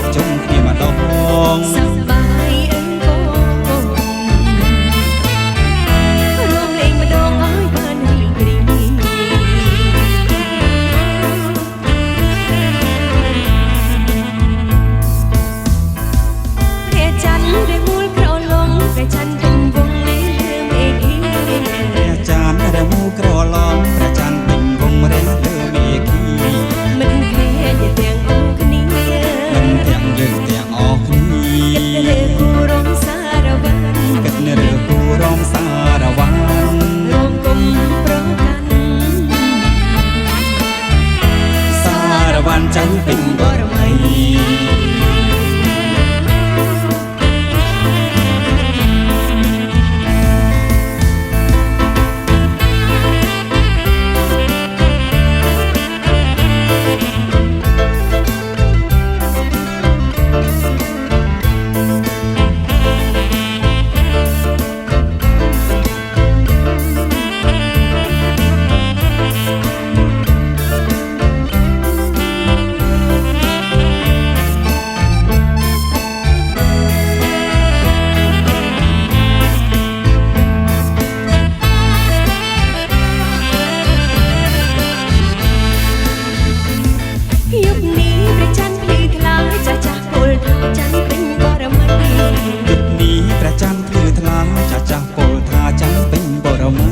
មកជុំគ្នាម្ដងសប្បាយអើកូនរួមលេងម្ដងអើយបានរីករាយព្រះច័ន្ទរមូលក្រឡំព្រះច័ន្ទពេញវងលេងលើមេឃីព្រះច័ន្ទរមូលក្រឡំព្រះច័ន្ទពេញវងរេលើមេឃីមិនភ័យទាំងអស់គ្នាមិនទាំងយើងទាំងអស់គ្នាគិតនៅគូរំសារវ័ន គិតនៅគូរំសារវ័នរំគុំប្រកាន់សារវ័នច័ន្ទពេញបរមី យុគនេះព្រះច័ន្ទភ្លឺថ្លាចាស់ចាស់ពលថាច័ន្ទពេញបរមីយុគនេះព្រះច័ន្ទភ្លឺថ្លាចាស់ចាស់ពលថាច័ន្ទពេញបរមី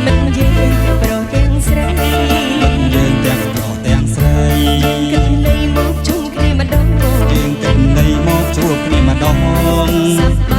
មិត្តយើងប្រុសទាំងស្រីមិត្តយើងទាំងប្រុសទាំងស្រីគិតន័យមកជុំគ្នាម្ដងយើងគិតន័យមកជួបគ្នាម្ដងសប្បា